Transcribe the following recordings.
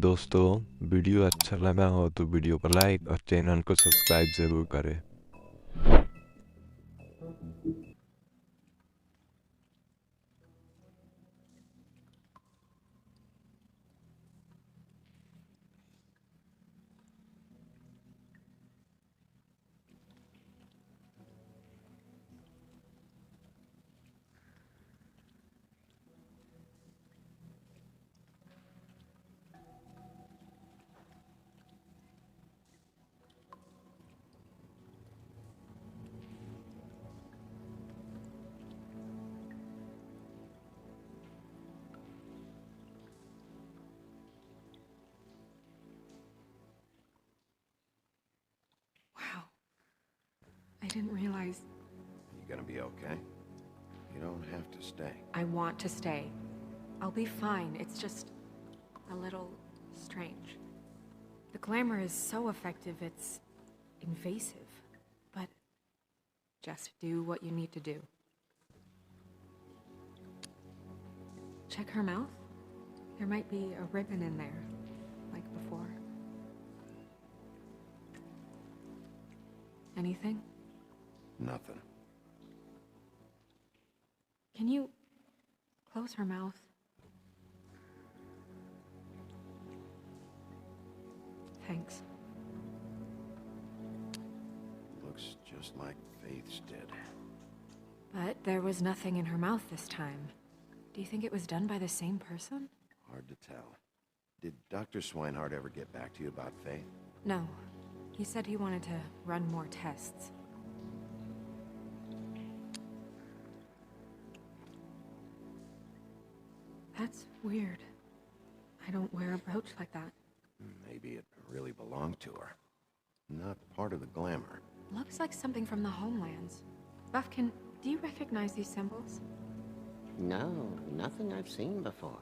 दोस्तों, वीडियो अच्छा लगा हो तो वीडियो को लाइक और चैनल को सब्सक्राइब ज़रूर करें। Wow. I didn't realize. You gonna be okay? You don't have to stay. I want to stay. I'll be fine. It's just a little strange. The glamour is so effective, it's invasive. But just do what you need to do. Check her mouth. There might be a ribbon in there, like before. Anything? Nothing. Can you close her mouth? Thanks. Looks just like Faith's did. But there was nothing in her mouth this time. Do you think it was done by the same person? Hard to tell. Did Dr. Swinehart ever get back to you about Faith? No. He said he wanted to run more tests. That's weird. I don't wear a brooch like that. Maybe it really belonged to her. Not part of the glamour. Looks like something from the homelands. Buffkin, do you recognize these symbols? No, nothing I've seen before.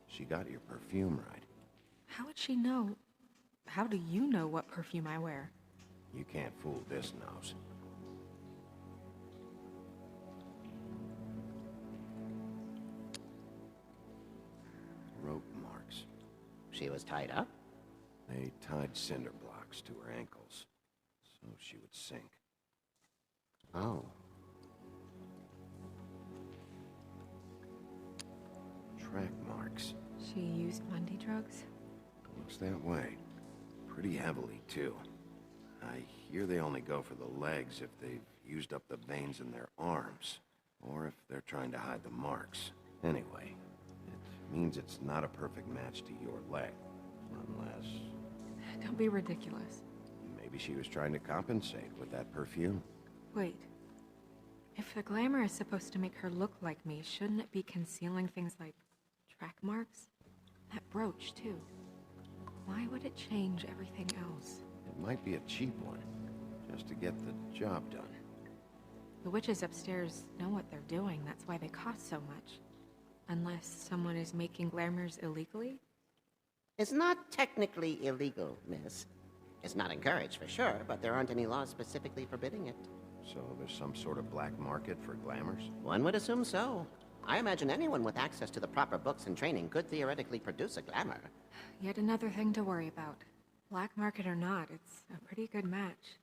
She got your perfume right. How would she know? How do you know what perfume I wear? You can't fool this nose. Rope marks. She was tied up? They tied cinder blocks to her ankles, so she would sink. Oh. Track marks. She used Mundy drugs? Looks that way. Pretty heavily, too. I hear they only go for the legs if they've used up the veins in their arms, or if they're trying to hide the marks. Anyway, it means it's not a perfect match to your leg, unless Don't be ridiculous. maybe she was trying to compensate with that perfume. Wait. If the glamour is supposed to make her look like me, shouldn't it be concealing things like track marks? That brooch, too. Why would it change everything else? It might be a cheap one, just to get the job done. The witches upstairs know what they're doing, that's why they cost so much. Unless someone is making glamours illegally? It's not technically illegal, miss. It's not encouraged for sure, but there aren't any laws specifically forbidding it. So there's some sort of black market for glamours? One would assume so. I imagine anyone with access to the proper books and training could theoretically produce a glamour. Yet another thing to worry about. Black market or not, it's a pretty good match.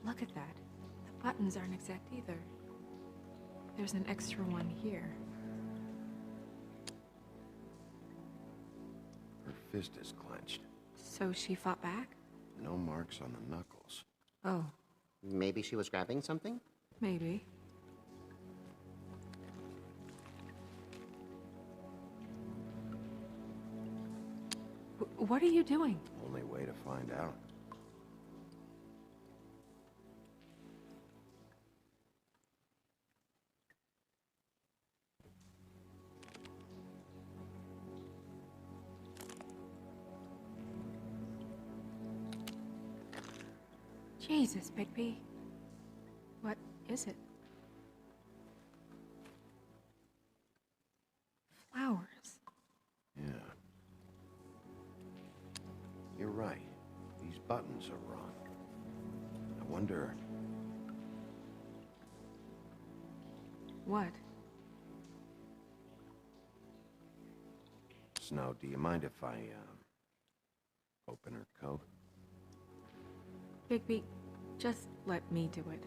Look at that. The buttons aren't exact either. There's an extra one here. Her fist is clenched. So she fought back? No marks on the knuckles. Oh, Maybe she was grabbing something? maybe. What are you doing? Only way to find out. Jesus, Bigby. What is it? Flowers. Yeah. You're right. These buttons are wrong. I wonder... What? Snow, do you mind if I, open her coat? Bigby, just let me do it.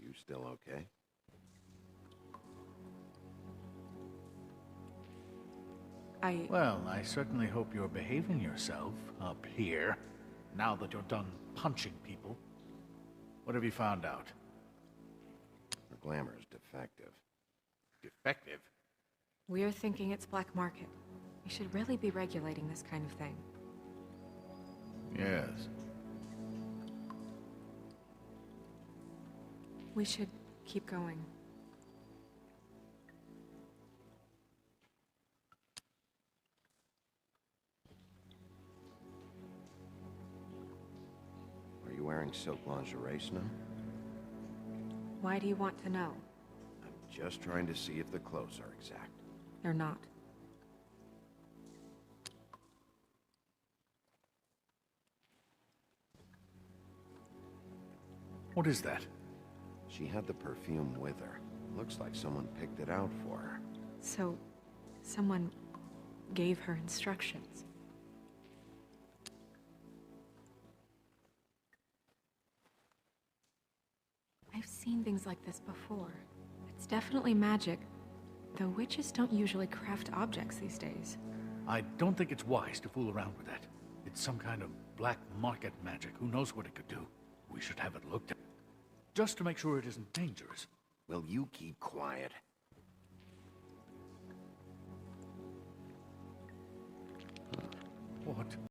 You still okay? Well, I certainly hope you're behaving yourself up here, now that you're done punching people. What have you found out? Her glamour is defective. Defective? We're thinking it's black market. We should really be regulating this kind of thing. Yes. We should keep going. Are you wearing silk lingerie, Snow? Why do you want to know? I'm just trying to see if the clothes are exact. They're not. What is that? She had the perfume with her. Looks like someone picked it out for her. So, someone gave her instructions. I've seen things like this before. It's definitely magic, though witches don't usually craft objects these days. I don't think it's wise to fool around with that. It's some kind of black market magic. Who knows what it could do? We should have it looked at. Just to make sure it isn't dangerous. Will you keep quiet?